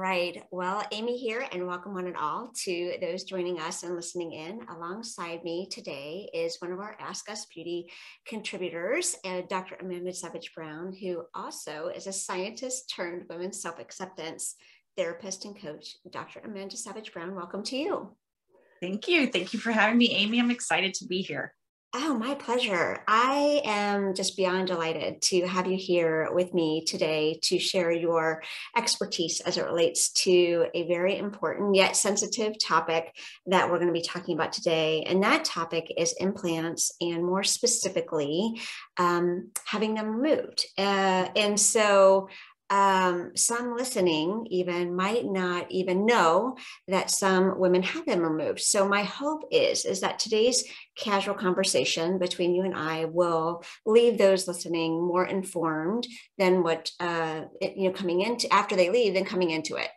right. Well, Amy here, and welcome one and all to those joining us and listening in. Alongside me today is one of our Ask Us Beauty contributors, Dr. Amanda Savage Brown, who also is a scientist turned women's self-acceptance therapist and coach. Dr. Amanda Savage Brown, welcome to you. Thank you. Thank you for having me, Amy. I'm excited to be here. Oh, my pleasure. I am just beyond delighted to have you here with me today to share your expertise as it relates to a very important yet sensitive topic that we're going to be talking about today. And that topic is implants, and more specifically, having them removed. Some listening even might not even know that some women have them removed. So my hope is that today's casual conversation between you and I will leave those listening more informed than what coming into after they leave than coming into it.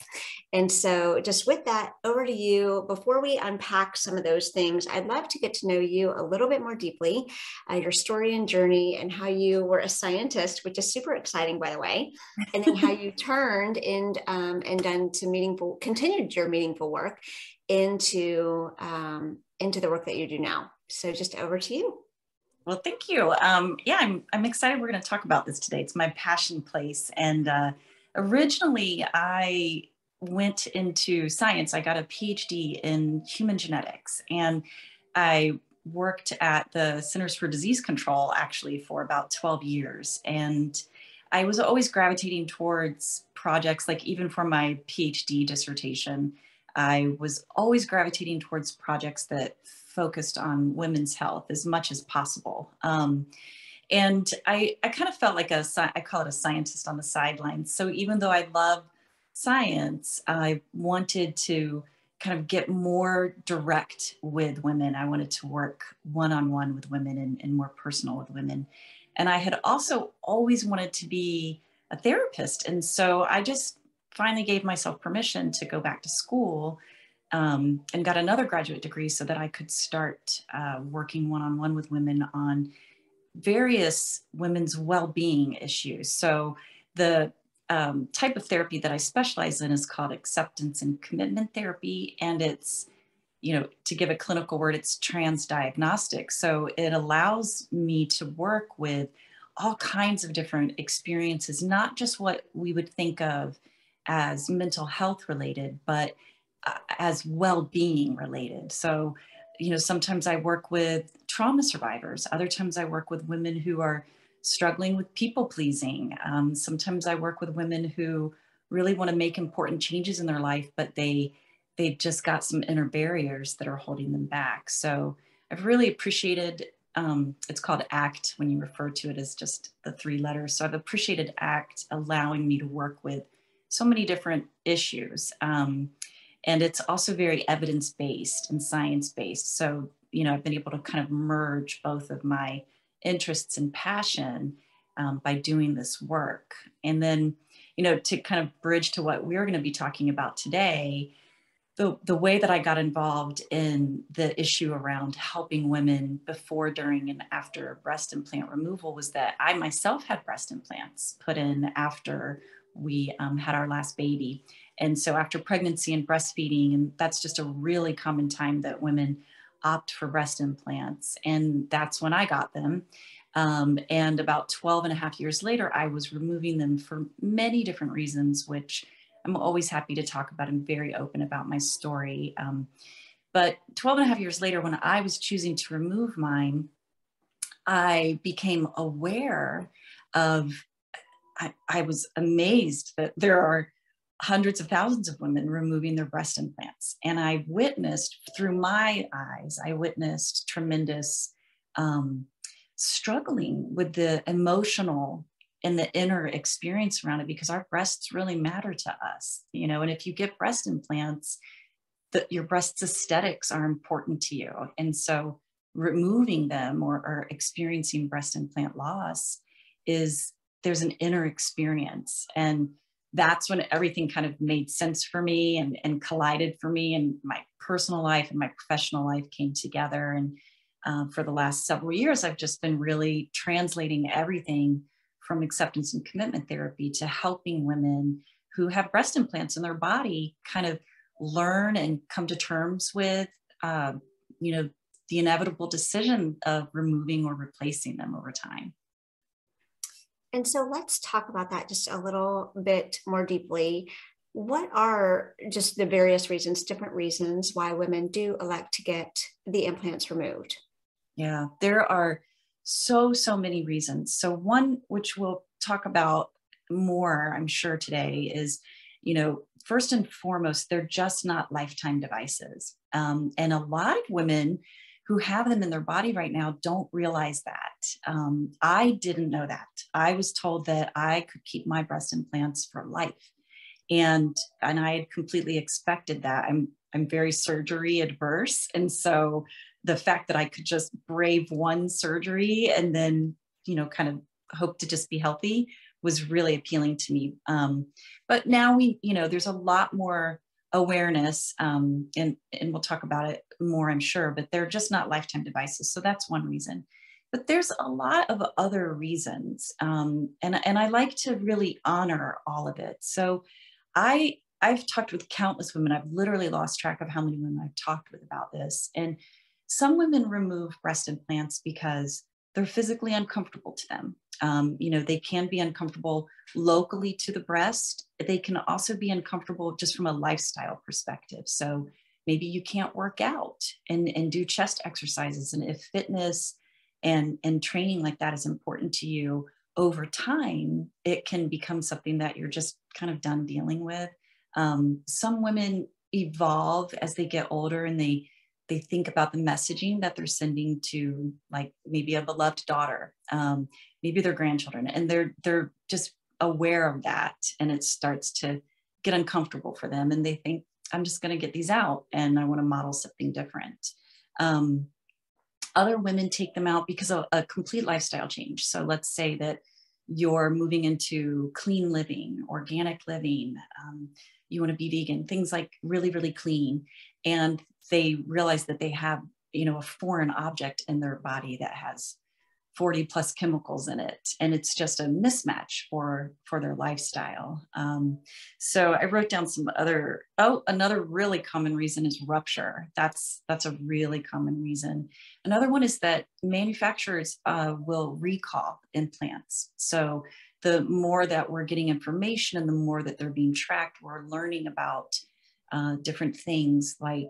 And so just with that, over to you. Before we unpack some of those things, I'd love to get to know you a little bit more deeply, your story and journey, and how you were a scientist, which is super exciting, by the way, and then how you turned and done to continued your meaningful work into the work that you do now. So just over to you. Well, thank you. I'm excited we're going to talk about this today. It's my passion place. And originally I went into science. I got a PhD in human genetics, and I worked at the Centers for Disease Control actually for about 12 years. And I was always gravitating towards projects, like even for my PhD dissertation, I was always gravitating towards projects that focused on women's health as much as possible. And I kind of felt like I call it a scientist on the sidelines. So even though I love science, I wanted to kind of get more direct with women. I wanted to work one-on-one with women and more personal with women. And I had also always wanted to be a therapist. And so I just finally gave myself permission to go back to school and got another graduate degree so that I could start working one-on-one with women on various women's well-being issues. So the type of therapy that I specialize in is called acceptance and commitment therapy. And it's, to give a clinical word, it's transdiagnostic. So it allows me to work with all kinds of different experiences, not just what we would think of as mental health related, but as well-being related. So, sometimes I work with trauma survivors. Other times I work with women who are struggling with people pleasing. Sometimes I work with women who really want to make important changes in their life, but they've just got some inner barriers that are holding them back. So I've really appreciated, it's called ACT when you refer to it as just the 3 letters. So I've appreciated ACT allowing me to work with so many different issues. And it's also very evidence-based and science-based. So, I've been able to kind of merge both of my interests and passion by doing this work. And then, to kind of bridge to what we're going to be talking about today, the way that I got involved in the issue around helping women before, during, and after breast implant removal was that I myself had breast implants put in after we had our last baby. And so after pregnancy and breastfeeding, and that's just a really common time that women opt for breast implants. And that's when I got them. And about 12 and a half years later, I was removing them for many different reasons, which I'm always happy to talk about. I'm very open about my story. But 12 and a half years later, when I was choosing to remove mine, I became aware of, I was amazed that there are hundreds of thousands of women removing their breast implants. And I witnessed, through my eyes, I witnessed tremendous struggling with the emotional and the inner experience around it, because our breasts really matter to us, and if you get breast implants, your breasts aesthetics are important to you. And so removing them or experiencing breast implant loss there's an inner experience. And that's when everything kind of made sense for me and collided for me, and my personal life and my professional life came together. And for the last several years, I've just been really translating everything from acceptance and commitment therapy to helping women who have breast implants in their body kind of learn and come to terms with, you know, the inevitable decision of removing or replacing them over time. And so let's talk about that just a little bit more deeply. What are just the various reasons, different reasons why women do elect to get the implants removed? Yeah, there are so many reasons. So one, which we'll talk about more, I'm sure today, is, you know, first and foremost, they're just not lifetime devices. And a lot of women who have them in their body right now don't realize that. I didn't know that. I was told that I could keep my breast implants for life. And I had completely expected that. I'm very surgery adverse. And so the fact that I could just brave one surgery and then, you know, kind of hope to just be healthy was really appealing to me. But now you know, there's a lot more awareness, and we'll talk about it more, I'm sure, but they're just not lifetime devices. So that's one reason. But there's a lot of other reasons. And I like to really honor all of it. So I've talked with countless women. I've literally lost track of how many women I've talked with about this. And some women remove breast implants because they're physically uncomfortable to them. You know, they can be uncomfortable locally to the breast. They can also be uncomfortable just from a lifestyle perspective. So maybe you can't work out and do chest exercises. And if fitness and training like that is important to you, over time, it can become something that you're just kind of done dealing with. Some women evolve as they get older, and they think about the messaging that they're sending to, like, maybe a beloved daughter, maybe their grandchildren, and they're just aware of that, and it starts to get uncomfortable for them, and they think, I'm just going to get these out, and I want to model something different. Other women take them out because of a complete lifestyle change. So let's say that you're moving into clean living, organic living, you want to be vegan, things like really, really clean. And they realize that they have, you know, a foreign object in their body that has 40 plus chemicals in it. And it's just a mismatch for their lifestyle. So I wrote down some another really common reason is rupture. That's a really common reason. Another one is that manufacturers will recall implants. So the more that we're getting information and the more that they're being tracked, we're learning about different things like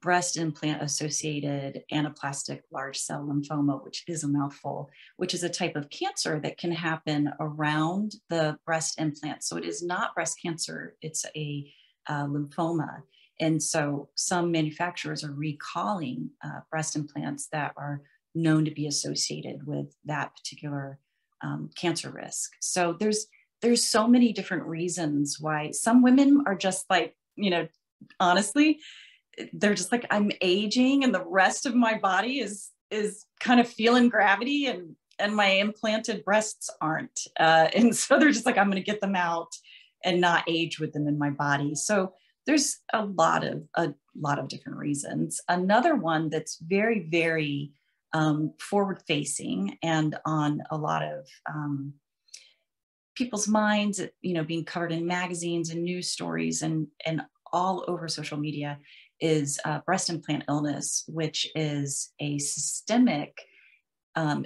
breast implant associated anaplastic large cell lymphoma, which is a mouthful, which is a type of cancer that can happen around the breast implant. So it is not breast cancer, it's a lymphoma. And so some manufacturers are recalling breast implants that are known to be associated with that particular cancer risk. So there's so many different reasons why some women are just like, you know, honestly, they're just like, I'm aging and the rest of my body is kind of feeling gravity and my implanted breasts aren't. And so they're just like, I'm going to get them out and not age with them in my body. So there's a lot of different reasons. Another one that's very, very forward facing and on a lot of people's minds, you know, being covered in magazines and news stories and all over social media is breast implant illness, which is a systemic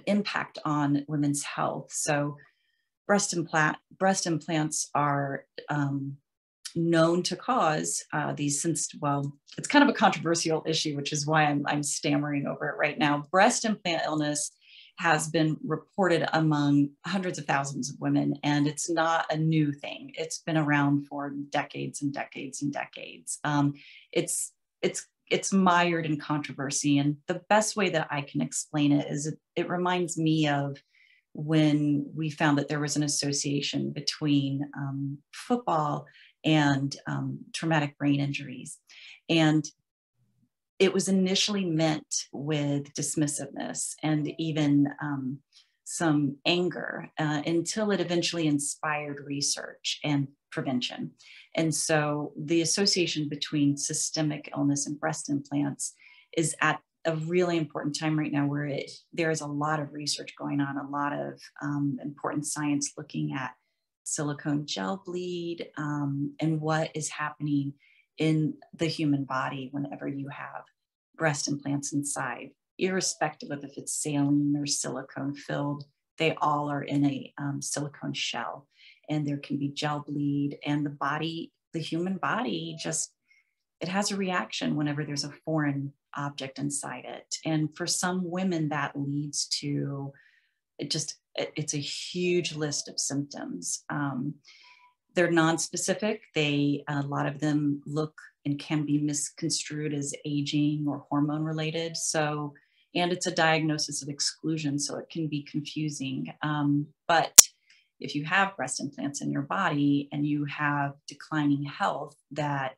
impact on women's health. So breast implants are known to cause well, it's kind of a controversial issue, which is why I'm stammering over it right now. Breast implant illness has been reported among hundreds of thousands of women, and it's not a new thing. It's been around for decades and decades and decades. It's mired in controversy, and the best way that I can explain it is it reminds me of when we found that there was an association between football and traumatic brain injuries. And it was initially meant with dismissiveness and even some anger until it eventually inspired research and prevention. And so the association between systemic illness and breast implants is at a really important time right now where there is a lot of research going on, a lot of important science looking at silicone gel bleed, and what is happening in the human body whenever you have breast implants inside, irrespective of if it's saline or silicone filled. They all are in a silicone shell, and there can be gel bleed, and the human body just, it has a reaction whenever there's a foreign object inside it. And for some women, that leads to it's a huge list of symptoms. They're non-specific. A lot of them look and can be misconstrued as aging or hormone related. So, and it's a diagnosis of exclusion, so it can be confusing. But if you have breast implants in your body and you have declining health, that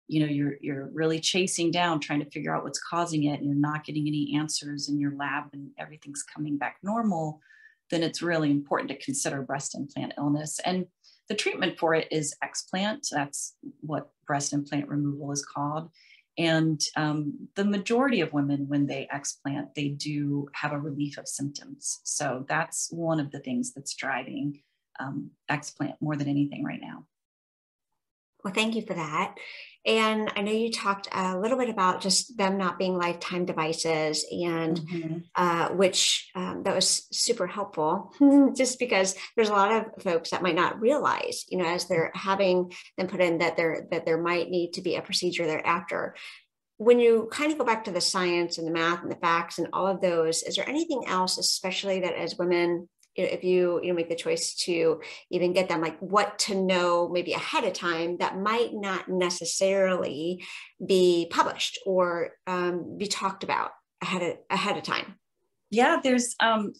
you're really chasing down, trying to figure out what's causing it, and you're not getting any answers in your lab and everything's coming back normal, then it's really important to consider breast implant illness. And the treatment for it is explant. That's what breast implant removal is called. And the majority of women, when they explant, they do have a relief of symptoms. So that's one of the things that's driving explant more than anything right now. Well, thank you for that. And I know you talked a little bit about just them not being lifetime devices, and which that was super helpful, just because there's a lot of folks that might not realize, as they're having them put in, that there might need to be a procedure thereafter. When you kind of go back to the science and the math and the facts and all of those, is there anything else, especially that as women, if you make the choice to even get them, like what to know maybe ahead of time that might not necessarily be published or be talked about ahead of time? Yeah, there's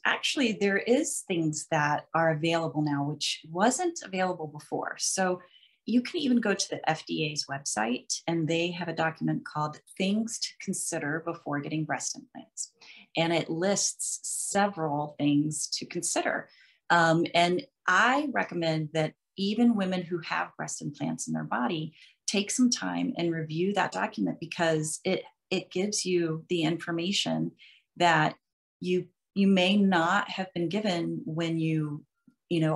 actually, there is things that are available now, which wasn't available before. So you can even go to the FDA's website, and they have a document called Things to Consider Before Getting Breast Implants. And it lists several things to consider. And I recommend that even women who have breast implants in their body take some time and review that document, because it gives you the information that you may not have been given when you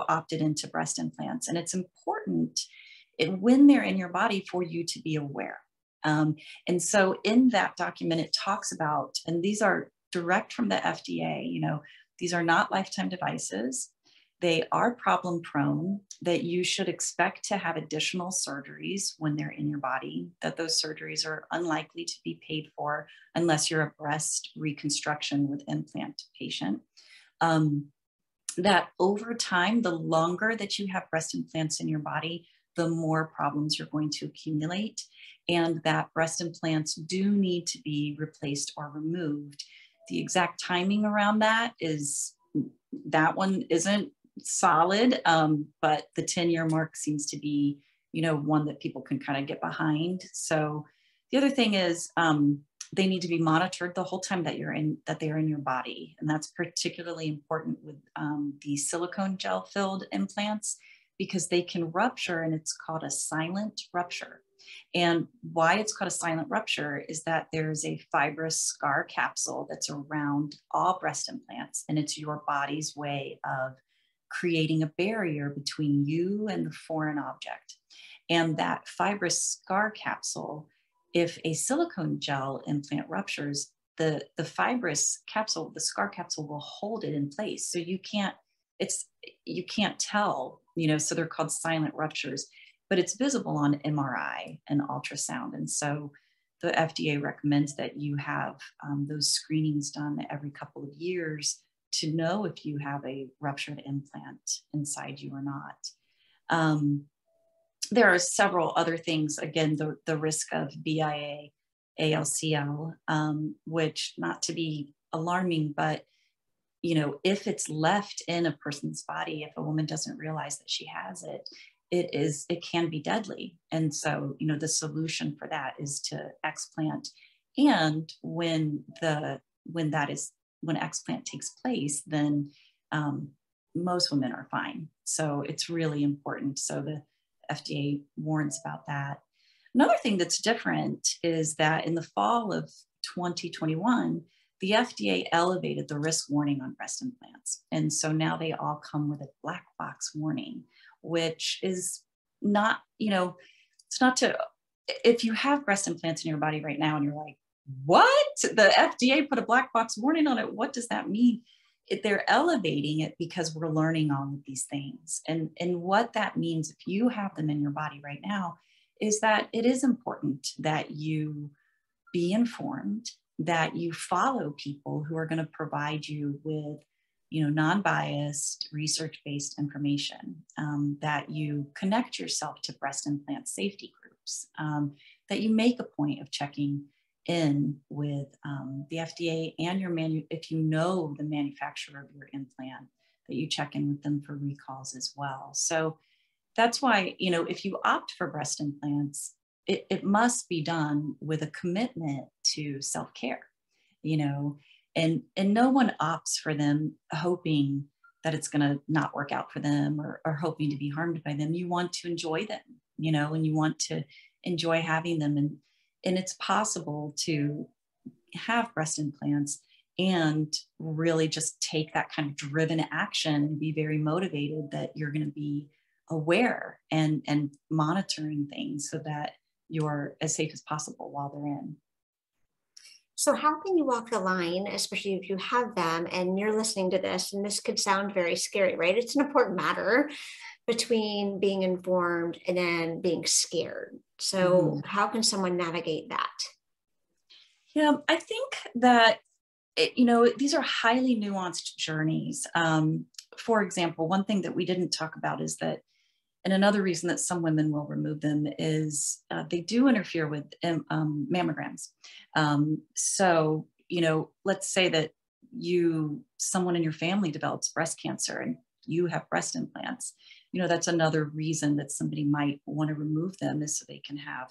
opted into breast implants. And it's important when they're in your body for you to be aware. And so in that document, it talks about, and these are direct from the FDA, these are not lifetime devices. They are problem prone, that you should expect to have additional surgeries when they're in your body, that those surgeries are unlikely to be paid for unless you're a breast reconstruction with implant patient. That over time, the longer that you have breast implants in your body, the more problems you're going to accumulate, and that breast implants do need to be replaced or removed. The exact timing around that one isn't solid, but the 10-year mark seems to be, one that people can kind of get behind. So the other thing is they need to be monitored the whole time that they're in your body. And that's particularly important with the silicone gel filled implants, because they can rupture, and it's called a silent rupture. And why it's called a silent rupture is that there's a fibrous scar capsule that's around all breast implants, and it's your body's way of creating a barrier between you and the foreign object. And that fibrous scar capsule, if a silicone gel implant ruptures, the fibrous capsule, the scar capsule will hold it in place. So you can't tell, so they're called silent ruptures, but it's visible on MRI and ultrasound. And so the FDA recommends that you have those screenings done every couple of years to know if you have a ruptured implant inside you or not. There are several other things, again, the risk of BIA, ALCL, which, not to be alarming, but if it's left in a person's body, if a woman doesn't realize that she has it, it can be deadly. And so, the solution for that is to explant. And when explant takes place, then most women are fine. So it's really important. So the FDA warns about that. Another thing that's different is that in the fall of 2021, the FDA elevated the risk warning on breast implants. And so now they all come with a black box warning. which is not, it's not to, if you have breast implants in your body right now and you're like, what? The FDA put a black box warning on it. What does that mean? They're elevating it because we're learning all of these things. And what that means, if you have them in your body right now, is that it is important that you be informed, that you follow people who are going to provide you with, non-biased, research-based information, that you connect yourself to breast implant safety groups, that you make a point of checking in with the FDA and if you know the manufacturer of your implant, that you check in with them for recalls as well. So that's why, if you opt for breast implants, it must be done with a commitment to self-care, and no one opts for them hoping that it's going to not work out for them or hoping to be harmed by them. You want to enjoy them, and you want to enjoy having them. And it's possible to have breast implants and really just take that kind of driven action and be very motivated that you're going to be aware and monitoring things so that you're as safe as possible while they're in. So how can you walk the line, especially if you have them and you're listening to this, and this could sound very scary, right? It's an important matter between being informed and then being scared. So how can someone navigate that? Yeah, I think that, these are highly nuanced journeys. For example, one thing that we didn't talk about is that, and another reason that some women will remove them is they do interfere with mammograms. So, let's say that someone in your family develops breast cancer and you have breast implants. That's another reason that somebody might want to remove them, is so they can have,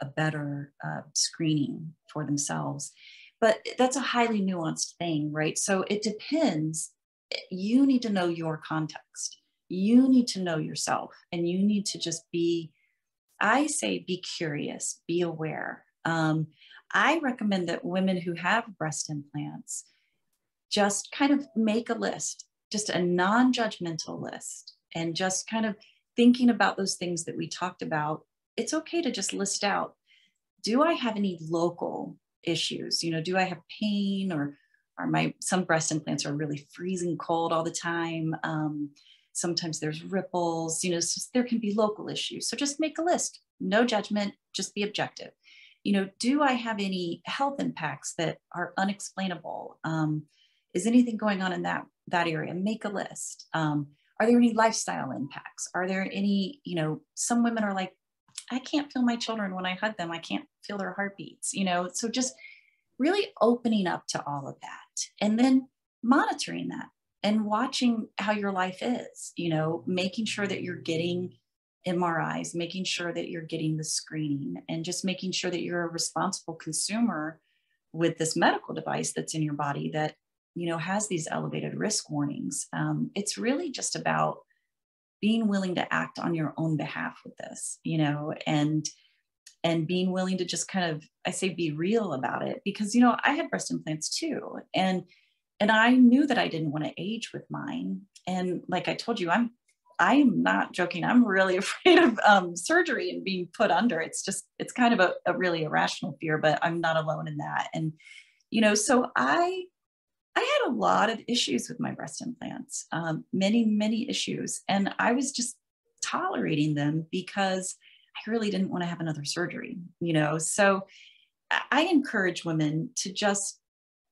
a better screening for themselves. But that's a highly nuanced thing, right? So it depends. You need to know your context. You need to know yourself, and you need to just be curious, be aware. I recommend that women who have breast implants just kind of make a list, just a non-judgmental list, and just kind of thinking about those things that we talked about. It's okay to just list out, do I have any local issues? Do I have pain, or some breast implants are really freezing cold all the time? Sometimes there's ripples, so there can be local issues. So just make a list, no judgment, just be objective. Do I have any health impacts that are unexplainable? Is anything going on in that area? Make a list. Are there any lifestyle impacts? Are there any, some women are like, I can't feel my children when I hug them. I can't feel their heartbeats, so just really opening up to all of that, and then monitoring that and watching how your life is, making sure that you're getting MRIs, making sure that you're getting the screening, and just making sure that you're a responsible consumer with this medical device that's in your body that, has these elevated risk warnings. It's really just about being willing to act on your own behalf with this, and being willing to just kind of, I say, be real about it, because, I had breast implants too. And I knew that I didn't want to age with mine. And like I told you, I am not joking. I'm really afraid of surgery and being put under. It's kind of a really irrational fear, but I'm not alone in that. And, so I had a lot of issues with my breast implants, many, many issues. And I was just tolerating them because I really didn't want to have another surgery, So I encourage women to just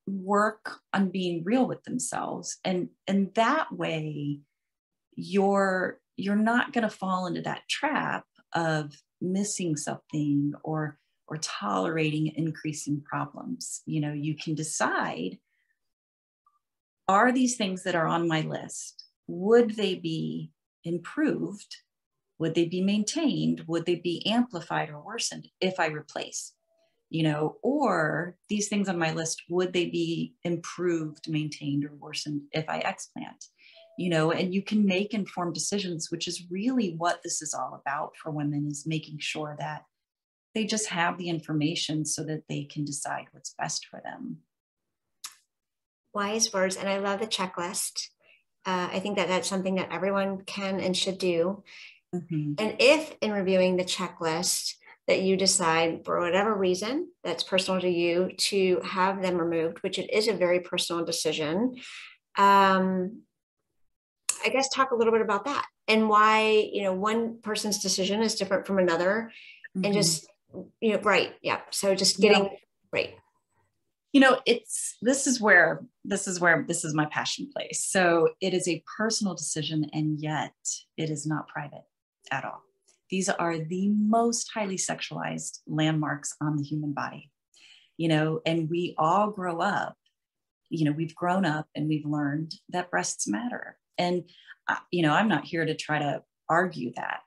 work on being real with themselves. And that way you're not going to fall into that trap of missing something or tolerating increasing problems. You can decide, are these things that are on my list, would they be improved? Would they be maintained? Would they be amplified or worsened if I replace? Or these things on my list, would they be improved, maintained, or worsened if I explant? And you can make informed decisions, which is really what this is all about for women, is making sure that they just have the information so that they can decide what's best for them. Wise words. And I love the checklist. I think that that's something that everyone can and should do. Mm-hmm. And if in reviewing the checklist that you decide for whatever reason that's personal to you to have them removed, which it is a very personal decision, I guess talk a little bit about that and why, one person's decision is different from another, and Mm-hmm. just, right. Yeah. So just Yeah. getting right. This is my passion place. So it is a personal decision, and yet it is not private at all. These are the most highly sexualized landmarks on the human body, and we all grow up, we've grown up and we've learned that breasts matter. And, I'm not here to try to argue that.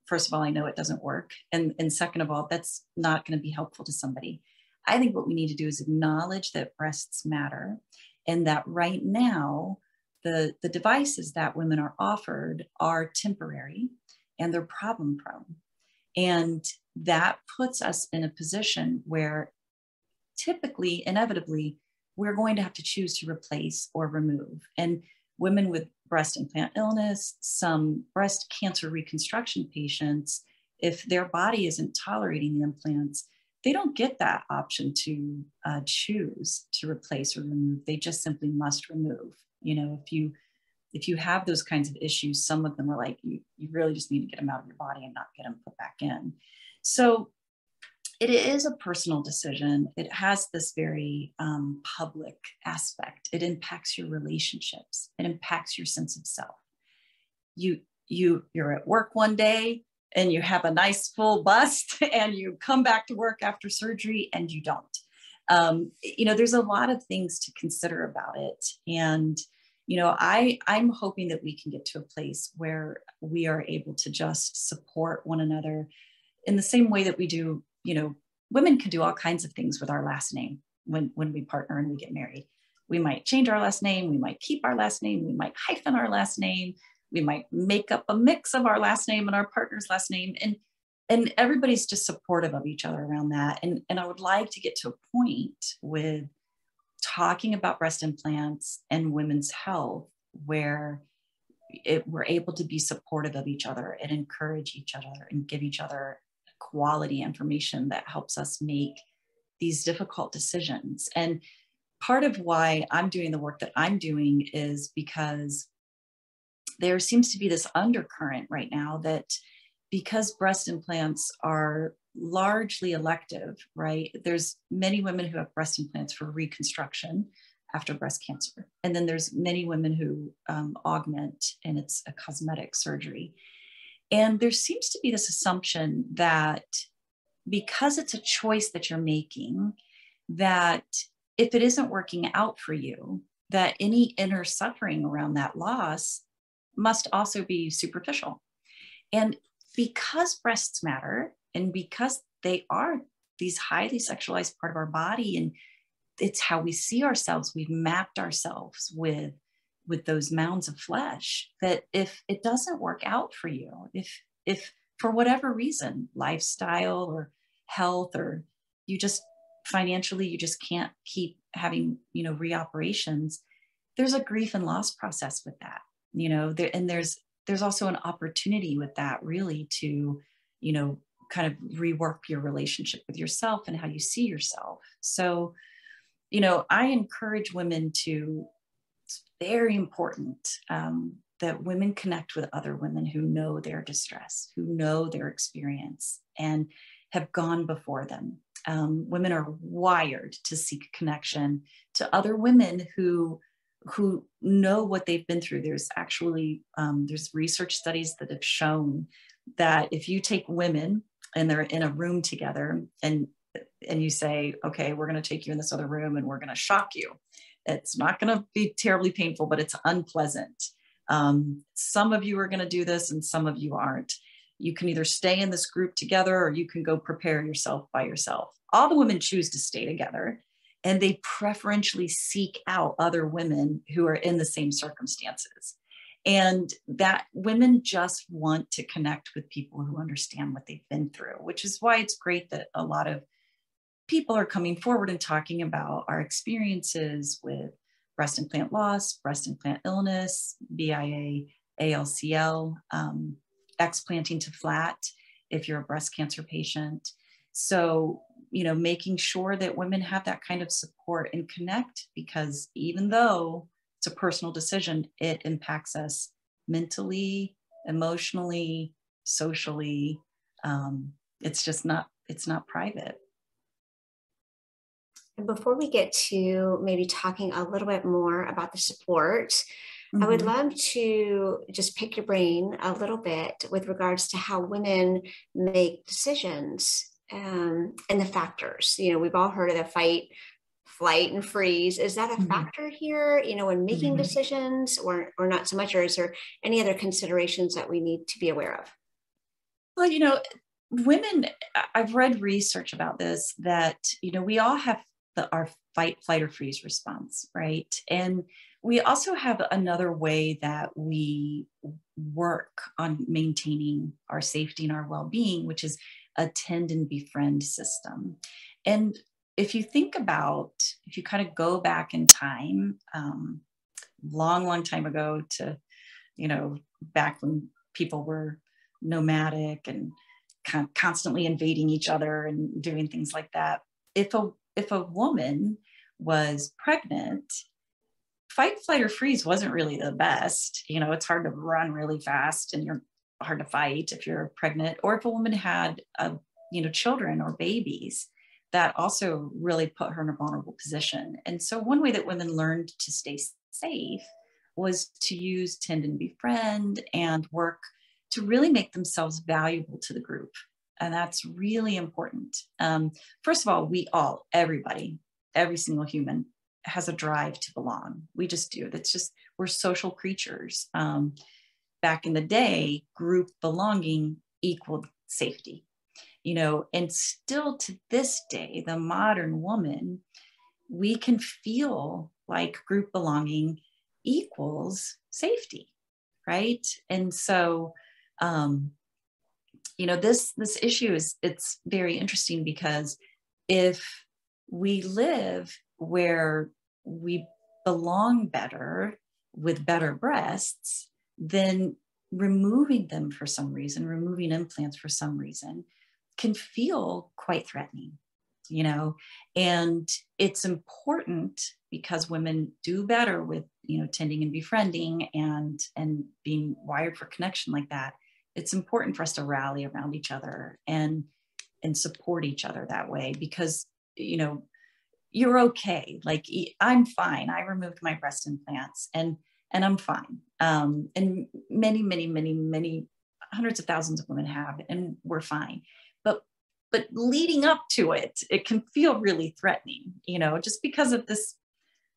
First of all, I know it doesn't work. And second of all, that's not going to be helpful to somebody. I think what we need to do is acknowledge that breasts matter, and that right now, the devices that women are offered are temporary and they're problem prone. And that puts us in a position where typically, inevitably, we're going to have to choose to replace or remove. And women with breast implant illness, some breast cancer reconstruction patients, if their body isn't tolerating the implants, they don't get that option to choose to replace or remove. They just simply must remove. If you have those kinds of issues, some of them are like, you really just need to get them out of your body and not get them put back in. So it is a personal decision. It has this very public aspect. It impacts your relationships. It impacts your sense of self. You're at work one day and you have a nice full bust, and you come back to work after surgery and you don't. There's a lot of things to consider about it. And I'm hoping that we can get to a place where we are able to just support one another in the same way that we do. Women can do all kinds of things with our last name when we partner and we get married. We might change our last name. We might keep our last name. We might hyphen our last name. We might make up a mix of our last name and our partner's last name. And everybody's just supportive of each other around that. And I would like to get to a point with talking about breast implants and women's health where we're able to be supportive of each other and encourage each other and give each other quality information that helps us make these difficult decisions. And part of why I'm doing the work that I'm doing is because there seems to be this undercurrent right now that because breast implants are largely elective, right? There's many women who have breast implants for reconstruction after breast cancer. And then there's many women who augment, and it's a cosmetic surgery. And there seems to be this assumption that because it's a choice that you're making, that if it isn't working out for you, that any inner suffering around that loss must also be superficial. And because breasts matter, and because they are these highly sexualized part of our body, and it's how we see ourselves, we've mapped ourselves with those mounds of flesh, that if it doesn't work out for you, if for whatever reason, lifestyle or health, or you just financially, you just can't keep having, reoperations, there's a grief and loss process with that, and there's also an opportunity with that, really, to, kind of rework your relationship with yourself and how you see yourself. So, I encourage women to, it's very important that women connect with other women who know their distress, who know their experience, and have gone before them. Women are wired to seek connection to other women who know what they've been through. There's actually there's research studies that have shown that if you take women and they're in a room together, and you say, okay, we're going to take you in this other room and we're going to shock you. It's not going to be terribly painful, but it's unpleasant. Some of you are going to do this and some of you aren't. You can either stay in this group together or you can go prepare yourself by yourself. All the women choose to stay together, and they preferentially seek out other women who are in the same circumstances. And that women just want to connect with people who understand what they've been through, which is why it's great that a lot of people are coming forward and talking about our experiences with breast implant loss, breast implant illness, BIA, ALCL, explanting to flat if you're a breast cancer patient. So, making sure that women have that kind of support and connect, because even though it's a personal decision, it impacts us mentally, emotionally, socially. It's not private. And before we get to maybe talking a little bit more about the support, I would love to just pick your brain a little bit with regards to how women make decisions, and the factors. We've all heard of the fight, flight, and freeze. Is that a factor here, when making decisions, or not so much? Or is there any other considerations that we need to be aware of? Well, women, I've read research about this, that, we all have our fight, flight, or freeze response, right? And we also have another way that we work on maintaining our safety and our well-being, which is a tend and befriend system. And if you kind of go back in time, long time ago, to, back when people were nomadic and constantly invading each other and doing things like that. If a woman was pregnant, fight, flight, or freeze wasn't really the best. It's hard to run really fast, and you're hard to fight if you're pregnant. Or if a woman had, children or babies, that also really put her in a vulnerable position. And so one way that women learned to stay safe was to use tend and befriend and work to really make themselves valuable to the group. And that's really important. First of all, everybody, every single human has a drive to belong. We just do. We're social creatures. Back in the day, group belonging equaled safety, and still to this day, the modern woman, we can feel like group belonging equals safety, right? And so, this issue it's very interesting, because if we live where we belong better with better breasts, then removing them for some reason, removing implants for some reason, can feel quite threatening, and it's important, because women do better with, tending and befriending and being wired for connection like that. It's important for us to rally around each other and support each other that way, because, you're okay. Like, I'm fine. I removed my breast implants and I'm fine. And many, many, many, many hundreds of thousands of women have, and we're fine. But leading up to it, it can feel really threatening, just because of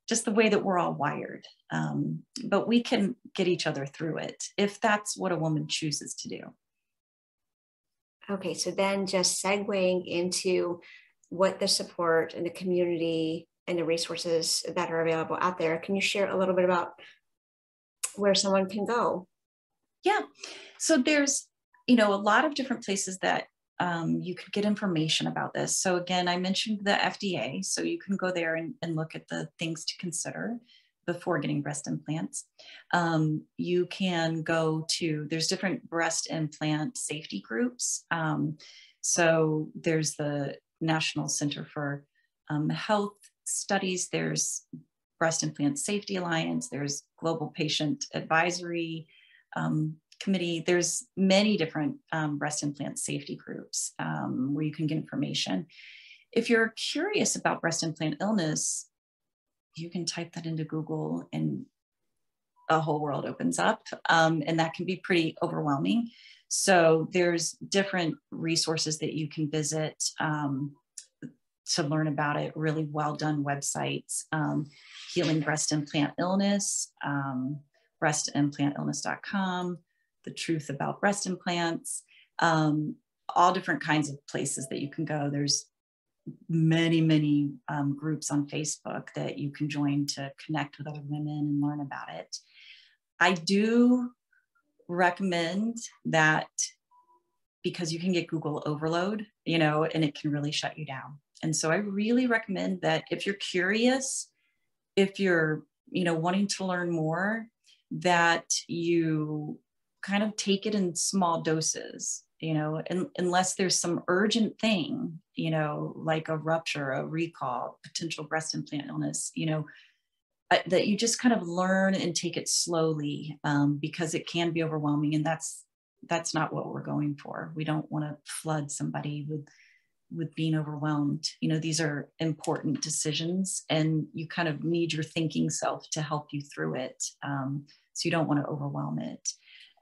just the way that we're all wired. But we can get each other through it if that's what a woman chooses to do. Okay, so then just segueing into what the support and the community and the resources that are available out there, can you share a little bit about where someone can go? Yeah, so there's, a lot of different places that you could get information about this. So again, I mentioned the FDA, so you can go there and look at the things to consider before getting breast implants. You can go to, there's different breast implant safety groups. So there's the National Center for Health Studies, there's Breast Implant Safety Alliance, there's Global Patient Advisory Committee. There's many different breast implant safety groups where you can get information. If you're curious about breast implant illness, you can type that into Google and a whole world opens up, and that can be pretty overwhelming. So there's different resources that you can visit to learn about it, really well done websites, Healing Breast Implant Illness, breastimplantillness.com, The Truth About Breast Implants, all different kinds of places that you can go. There's many, many groups on Facebook that you can join to connect with other women and learn about it. I do recommend that, because you can get Google overload, and it can really shut you down. And so I really recommend that if you're curious, if you're wanting to learn more, that you kind of take it in small doses, unless there's some urgent thing, like a rupture, a recall, potential breast implant illness, that you just kind of learn and take it slowly, because it can be overwhelming. And that's not what we're going for. We don't want to flood somebody with being overwhelmed. These are important decisions, and you kind of need your thinking self to help you through it. So you don't want to overwhelm it.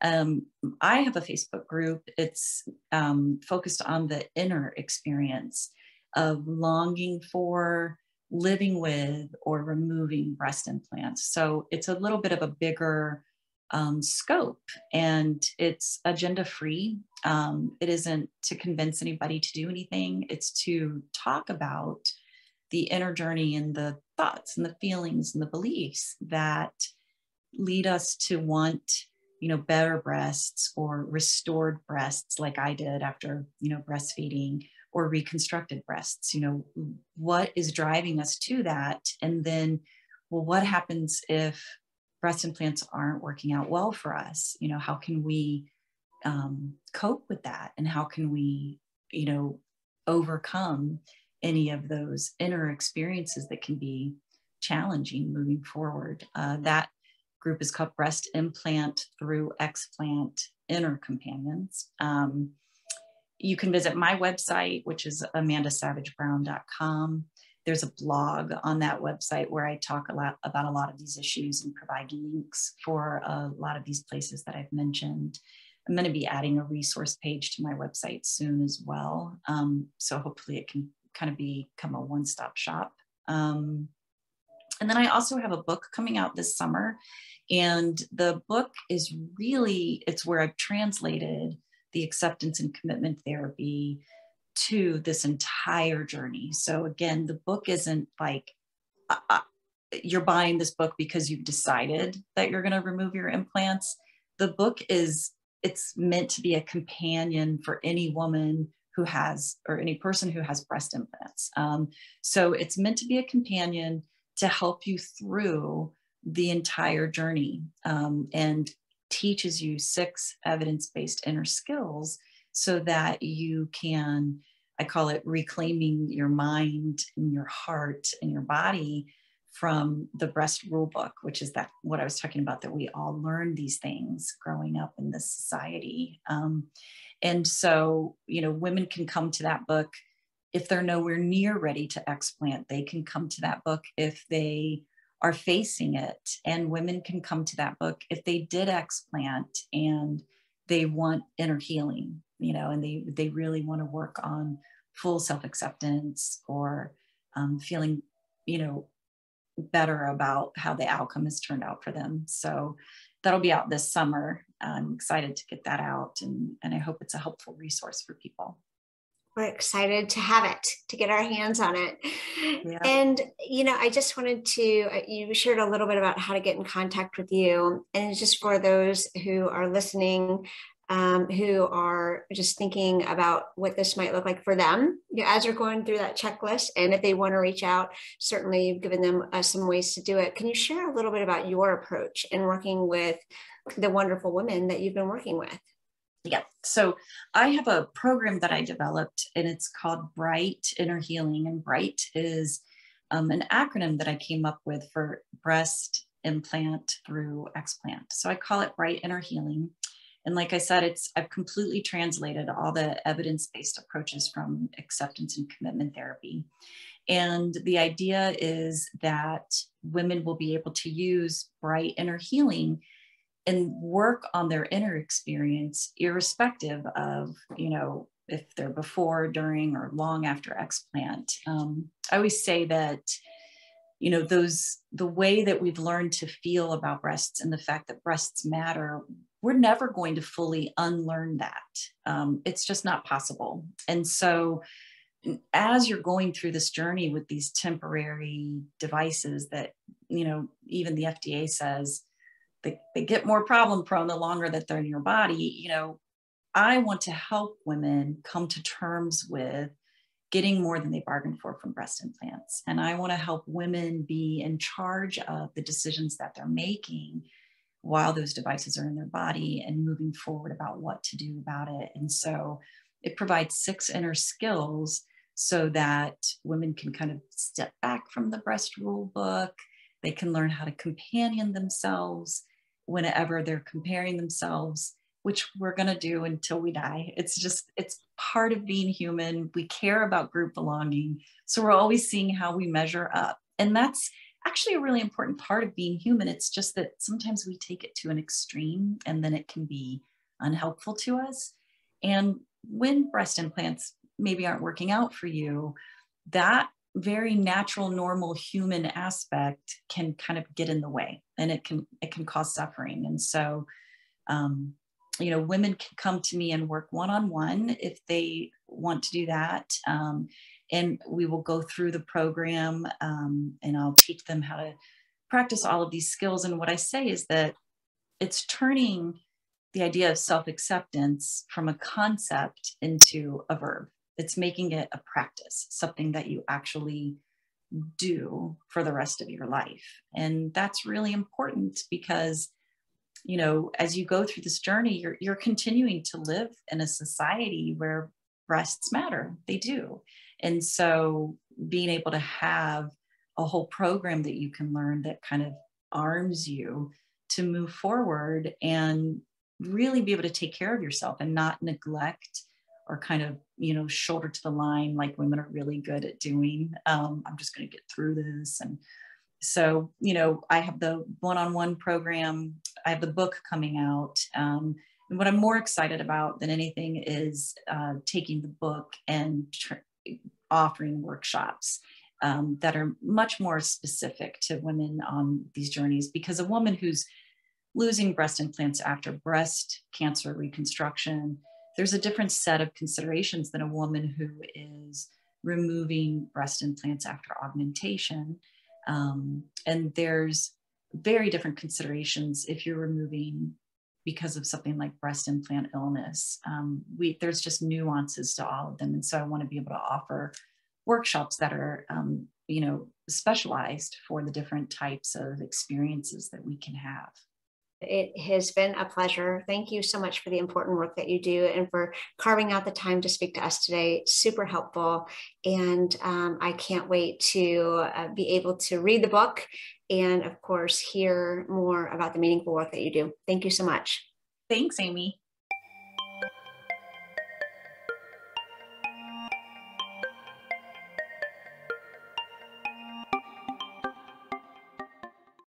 I have a Facebook group. It's focused on the inner experience of longing for, living with, or removing breast implants. So it's a little bit of a bigger scope, and it's agenda free. It isn't to convince anybody to do anything. It's to talk about the inner journey and the thoughts and the feelings and the beliefs that lead us to want, better breasts or restored breasts, like I did after, breastfeeding, or reconstructed breasts. What is driving us to that? And then, well, what happens if breast implants aren't working out well for us? How can we cope with that? And how can we, overcome any of those inner experiences that can be challenging moving forward? That group is called Breast Implant Through Explant Inner Companions. You can visit my website, which is amandasavagebrown.com. There's a blog on that website where I talk about a lot of these issues and provide links for a lot of these places that I've mentioned. I'm going to be adding a resource page to my website soon as well. So hopefully it can kind of become a one-stop shop. And then I also have a book coming out this summer. And the book is really, it's where I've translated the acceptance and commitment therapy to this entire journey. So again, the book isn't like you're buying this book because you've decided that you're going to remove your implants. The book it's meant to be a companion for any woman who has, or any person who has breast implants. So it's meant to be a companion to help you through the entire journey, and teaches you 6 evidence-based inner skills so that you can, I call it reclaiming your mind and your heart and your body from the breast rule book, which is that what I was talking about, that we all learn these things growing up in this society. And so, women can come to that book if they're nowhere near ready to explant. They can come to that book if they are facing it, and women can come to that book if they did explant and they want inner healing, and they really want to work on full self-acceptance, or feeling, better about how the outcome has turned out for them. So that'll be out this summer. I'm excited to get that out, and I hope it's a helpful resource for people. We're excited to have it, to get our hands on it. Yeah. And, I just wanted to, you shared a little bit about how to get in contact with you. And just for those who are listening, who are just thinking about what this might look like for them, as you're going through that checklist, and if they want to reach out, certainly you've given them some ways to do it. Can you share a little bit about your approach in working with the wonderful women that you've been working with? Yeah. So I have a program that I developed, and it's called Bright Inner Healing. And Bright is an acronym that I came up with for breast implant through explant. So I call it Bright Inner Healing. And like I said, I've completely translated all the evidence-based approaches from acceptance and commitment therapy. And the idea is that women will be able to use Bright Inner Healing and work on their inner experience, irrespective of, if they're before, during, or long after explant. I always say that, the way that we've learned to feel about breasts and the fact that breasts matter, we're never going to fully unlearn that. It's just not possible. And so as you're going through this journey with these temporary devices that, even the FDA says, they get more problem prone the longer that they're in your body, I want to help women come to terms with getting more than they bargained for from breast implants. And I want to help women be in charge of the decisions that they're making while those devices are in their body and moving forward about what to do about it. And so it provides 6 inner skills so that women can kind of step back from the breast rule book. They can learn how to companion themselves whenever they're comparing themselves, which we're going to do until we die. It's part of being human. We care about group belonging. So we're always seeing how we measure up. And that's actually a really important part of being human. It's just that sometimes we take it to an extreme and then it can be unhelpful to us. And when breast implants maybe aren't working out for you, that very natural, normal human aspect can kind of get in the way, and it can cause suffering. And so, women can come to me and work one-on-one if they want to do that. And we will go through the program, and I'll teach them how to practice all of these skills. And what I say is that it's turning the idea of self-acceptance from a concept into a verb. It's making it a practice, something that you actually do for the rest of your life. And that's really important because, as you go through this journey, you're continuing to live in a society where breasts matter. They do. And so being able to have a whole program that you can learn that kind of arms you to move forward and really be able to take care of yourself and not neglect or kind of, shoulder to the line like women are really good at doing. I'm just going to get through this. And so, I have the one-on-one program. I have the book coming out. And what I'm more excited about than anything is taking the book and offering workshops that are much more specific to women on these journeys, because a woman who's losing breast implants after breast cancer reconstruction, there's a different set of considerations than a woman who is removing breast implants after augmentation. And there's very different considerations if you're removing because of something like breast implant illness. There's just nuances to all of them. And so I want to be able to offer workshops that are, specialized for the different types of experiences that we can have. It has been a pleasure. Thank you so much for the important work that you do and for carving out the time to speak to us today. Super helpful. And I can't wait to be able to read the book and, of course, hear more about the meaningful work that you do. Thank you so much. Thanks, Amy.